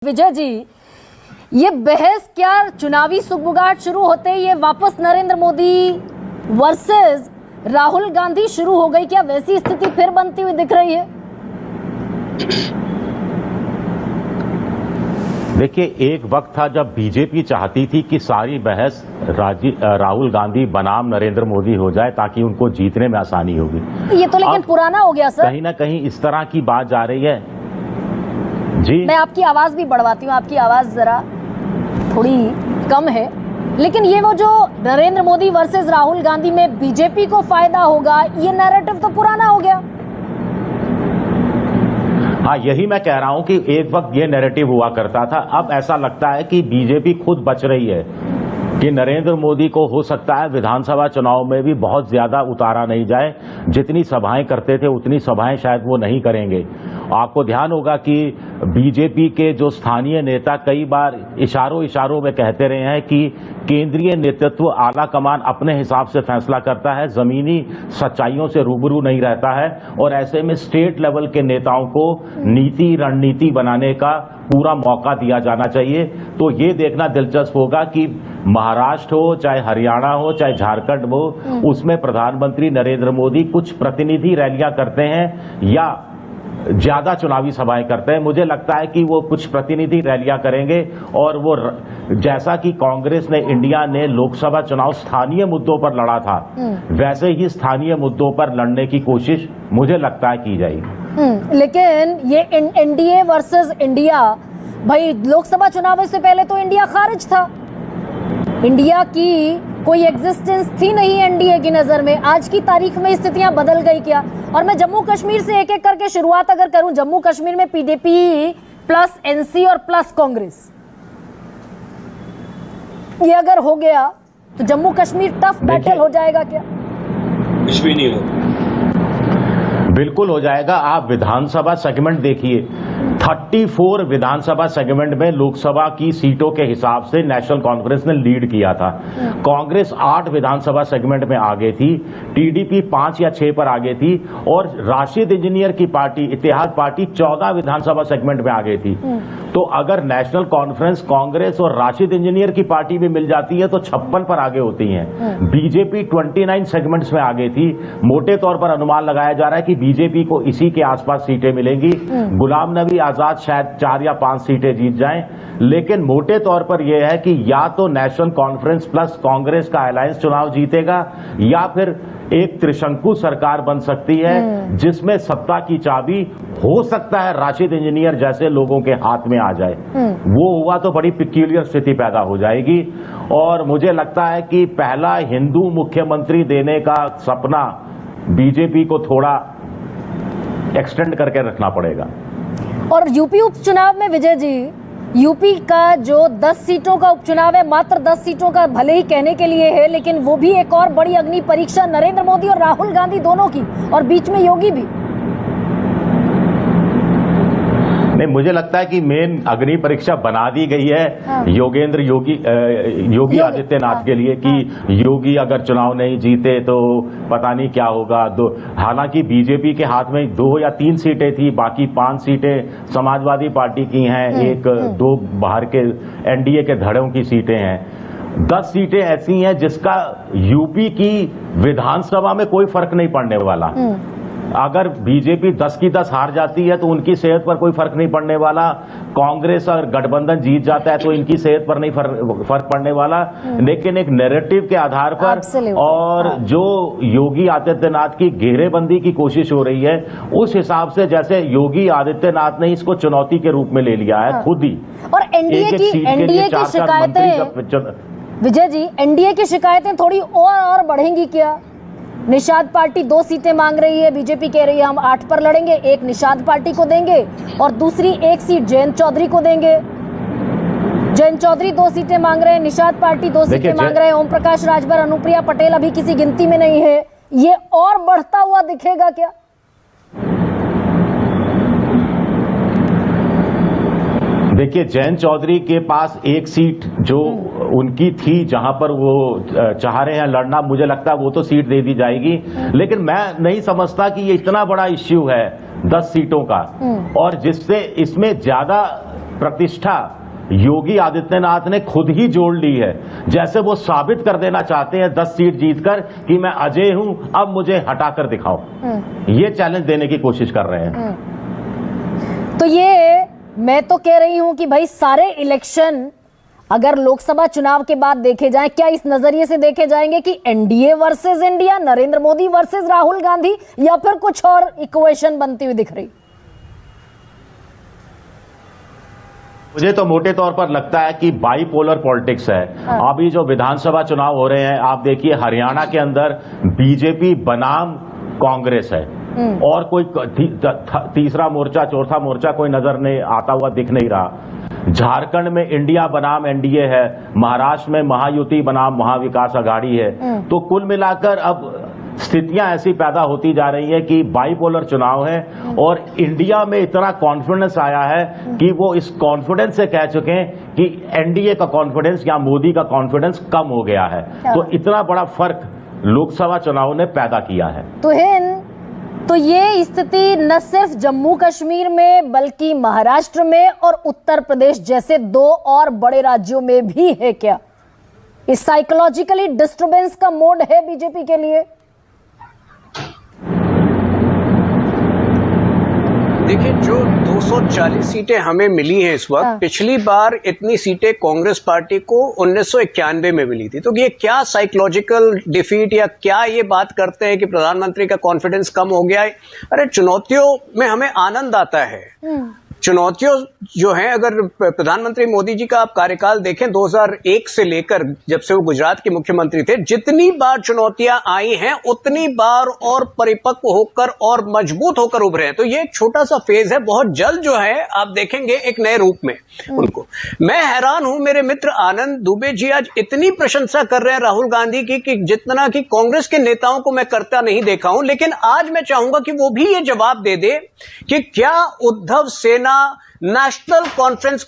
विजय जी, ये बहस क्या चुनावी सुगबुगाहट शुरू होते ही ये वापस नरेंद्र मोदी वर्सेस राहुल गांधी शुरू हो गई? क्या वैसी स्थिति फिर बनती हुई दिख रही है? देखिए, एक वक्त था जब बीजेपी चाहती थी कि सारी बहस राहुल गांधी बनाम नरेंद्र मोदी हो जाए ताकि उनको जीतने में आसानी होगी। ये तो लेकिन पुराना हो गया सर। कहीं ना कहीं इस तरह की बात जा रही है जी। मैं आपकी आवाज भी बढ़वाती हूँ, आपकी आवाज जरा थोड़ी कम है। लेकिन ये वो जो नरेंद्र मोदी वर्सेस राहुल गांधी में बीजेपी को फायदा होगा, ये नैरेटिव तो पुराना हो गया। हाँ, यही मैं कह रहा हूं कि एक वक्त ये नैरेटिव हुआ करता था। अब ऐसा लगता है कि बीजेपी खुद बच रही है कि नरेंद्र मोदी को हो सकता है विधानसभा चुनाव में भी बहुत ज्यादा उतारा नहीं जाए। जितनी सभाएं करते थे उतनी सभाएं शायद वो नहीं करेंगे। आपको ध्यान होगा कि बीजेपी के जो स्थानीय नेता कई बार इशारों में कहते रहे हैं कि केंद्रीय नेतृत्व आला कमान अपने हिसाब से फैसला करता है, जमीनी सच्चाइयों से रूबरू नहीं रहता है, और ऐसे में स्टेट लेवल के नेताओं को नीति रणनीति बनाने का पूरा मौका दिया जाना चाहिए। तो ये देखना दिलचस्प होगा कि महाराष्ट्र हो, चाहे हरियाणा हो, चाहे झारखंड हो, उसमें प्रधानमंत्री नरेंद्र मोदी कुछ प्रतिनिधि रैलियां करते हैं या ज्यादा चुनावी सभाएं करते हैं। मुझे लगता है कि वो कुछ प्रतिनिधि रैलियां करेंगे और वो जैसा कि कांग्रेस ने, इंडिया ने लोकसभा चुनाव स्थानीय मुद्दों पर लड़ा था, वैसे ही स्थानीय मुद्दों पर लड़ने की कोशिश मुझे लगता है की जाएगी। लेकिन ये एनडीए वर्सेस इंडिया, भाई लोकसभा चुनाव से पहले तो इंडिया खारिज था, इंडिया की कोई एग्जिस्टेंस थी नहीं एनडीए की नजर में। आज की तारीख में स्थितियां बदल गई क्या? और मैं जम्मू कश्मीर से एक एक करके शुरुआत अगर करूं, जम्मू कश्मीर में पीडीपी प्लस एनसी और प्लस कांग्रेस, ये अगर हो गया तो जम्मू कश्मीर टफ बैटल हो जाएगा क्या? कुछ भी नहीं हो, बिल्कुल हो जाएगा। आप विधानसभा सेगमेंट देखिए, 34 विधानसभा सेगमेंट में लोकसभा की सीटों के हिसाब से नेशनल कॉन्फ्रेंस ने लीड किया था। कांग्रेस 8 विधानसभा सेगमेंट में आगे थी, टीडीपी 5 या 6 पर आगे थी, और राशिद इंजीनियर की पार्टी, इत्तेहाद पार्टी 14 विधानसभा सेगमेंट में आगे थी। तो अगर नेशनल कॉन्फ्रेंस कांग्रेस और राशिद इंजीनियर की पार्टी भी मिल जाती है तो 56 पर आगे होती है। बीजेपी 29 सेगमेंट्स में आगे थी। मोटे तौर पर अनुमान लगाया जा रहा है कि बीजेपी को इसी के आसपास सीटें मिलेंगी। गुलाम नबी आजाद शायद 4 या 5 सीटें जीत जाएं, लेकिन मोटे तौर पर यह है कि या तो नेशनल कॉन्फ्रेंस प्लस कांग्रेस का अलायंस चुनाव जीतेगा या फिर एक त्रिशंकु सरकार बन सकती है जिसमें सत्ता की चाबी हो सकता है राशिद इंजीनियर जैसे लोगों के हाथ में आ जाए। वो हुआ तो बड़ी पिक्यूलियर स्थिति पैदा हो जाएगी, और मुझे लगता है कि पहला हिंदू मुख्यमंत्री देने का सपना बीजेपी को थोड़ा एक्सटेंड करके रखना पड़ेगा। और यूपी उपचुनाव में विजय जी, यूपी का जो 10 सीटों का उपचुनाव है, मात्र 10 सीटों का भले ही कहने के लिए है, लेकिन वो भी एक और बड़ी अग्नि परीक्षा नरेंद्र मोदी और राहुल गांधी दोनों की, और बीच में योगी भी। नहीं, मुझे लगता है कि मेन अग्नि परीक्षा बना दी गई है। हाँ। योगी आदित्यनाथ के लिए कि योगी अगर चुनाव नहीं जीते तो पता नहीं क्या होगा। हालांकि बीजेपी के हाथ में 2 या 3 सीटें थी, बाकी 5 सीटें समाजवादी पार्टी की हैं, 2 बाहर के एनडीए के धड़ों की सीटें हैं। 10 सीटें ऐसी हैं जिसका यूपी की विधानसभा में कोई फर्क नहीं पड़ने वाला। अगर बीजेपी 10 की 10 हार जाती है तो उनकी सेहत पर कोई फर्क नहीं पड़ने वाला। कांग्रेस और गठबंधन जीत जाता है तो इनकी सेहत पर नहीं फर्क पड़ने वाला। लेकिन एक नैरेटिव के आधार पर और जो योगी आदित्यनाथ की घेरेबंदी की कोशिश हो रही है, उस हिसाब से जैसे योगी आदित्यनाथ ने इसको चुनौती के रूप में ले लिया है खुद ही। और एनडीए की शिकायतें विजय जी, एनडीए की शिकायतें थोड़ी और बढ़ेंगी क्या? निषाद पार्टी 2 सीटें मांग रही है, बीजेपी कह रही है हम 8 पर लड़ेंगे, एक निषाद पार्टी को देंगे और दूसरी 1 सीट जयंत चौधरी को देंगे। जयंत चौधरी 2 सीटें मांग रहे हैं, निषाद पार्टी 2 सीटें मांग रहे हैं, ओम प्रकाश राजभर, अनुप्रिया पटेल अभी किसी गिनती में नहीं है। ये और बढ़ता हुआ दिखेगा क्या? देखिए, जयंत चौधरी के पास 1 सीट जो उनकी थी, जहां पर वो चाह रहे हैं लड़ना, मुझे लगता है वो तो सीट दे दी जाएगी। लेकिन मैं नहीं समझता कि ये इतना बड़ा इश्यू है 10 सीटों का, और जिससे इसमें ज्यादा प्रतिष्ठा योगी आदित्यनाथ ने खुद ही जोड़ ली है। जैसे वो साबित कर देना चाहते हैं 10 सीट जीतकर कि मैं अजय हूं, अब मुझे हटाकर दिखाओ। ये चैलेंज देने की कोशिश कर रहे हैं। तो ये मैं तो कह रही हूं कि भाई सारे इलेक्शन अगर लोकसभा चुनाव के बाद देखे जाएं, क्या इस नजरिए से देखे जाएंगे कि NDA versus India, Narendra Modi versus Rahul Gandhi, या फिर कुछ और इक्वेशन बनती हुई दिख रही? मुझे तो मोटे तौर पर लगता है कि बाईपोलर पॉलिटिक्स है। अभी जो विधानसभा चुनाव हो रहे हैं, आप देखिए हरियाणा के अंदर बीजेपी बनाम कांग्रेस है और कोई तीसरा मोर्चा, चौथा मोर्चा कोई नजर नहीं आता हुआ दिख नहीं रहा। झारखंड में इंडिया बनाम एनडीए है, महाराष्ट्र में महायुति बनाम महाविकास अघाड़ी है। तो कुल मिलाकर अब स्थितियां ऐसी पैदा होती जा रही है कि बाईपोलर चुनाव है और इंडिया में इतना कॉन्फिडेंस आया है कि वो इस कॉन्फिडेंस से कह चुके हैं कि एनडीए का कॉन्फिडेंस या मोदी का कॉन्फिडेंस कम हो गया है। तो इतना बड़ा फर्क लोकसभा चुनाव ने पैदा किया है। तो ये स्थिति न सिर्फ जम्मू कश्मीर में बल्कि महाराष्ट्र में और उत्तर प्रदेश जैसे 2 और बड़े राज्यों में भी है क्या? इस साइकोलॉजिकली डिस्टर्बेंस का मोड है बीजेपी के लिए? देखिए, जो 240 सीटें हमें मिली हैं इस वक्त, पिछली बार इतनी सीटें कांग्रेस पार्टी को 1991 में मिली थी। तो ये क्या साइकोलॉजिकल डिफीट या क्या ये बात करते हैं कि प्रधानमंत्री का कॉन्फिडेंस कम हो गया है? अरे चुनौतियों में हमें आनंद आता है। चुनौतियों जो हैं, अगर प्रधानमंत्री मोदी जी का आप कार्यकाल देखें 2001 से लेकर जब से वो गुजरात के मुख्यमंत्री थे, जितनी बार चुनौतियां आई हैं उतनी बार और परिपक्व होकर और मजबूत होकर उभरे हैं। तो ये एक छोटा सा फेज है, बहुत जल्द जो है आप देखेंगे एक नए रूप में उनको। मैं हैरान हूं, मेरे मित्र आनंद दुबे जी आज इतनी प्रशंसा कर रहे हैं राहुल गांधी की कि जितना कि कांग्रेस के नेताओं को मैं करता नहीं देखा हूं। लेकिन आज मैं चाहूंगा कि वो भी ये जवाब दे दे कि क्या उद्धव सेना नेशनल कॉन्फ्रेंस के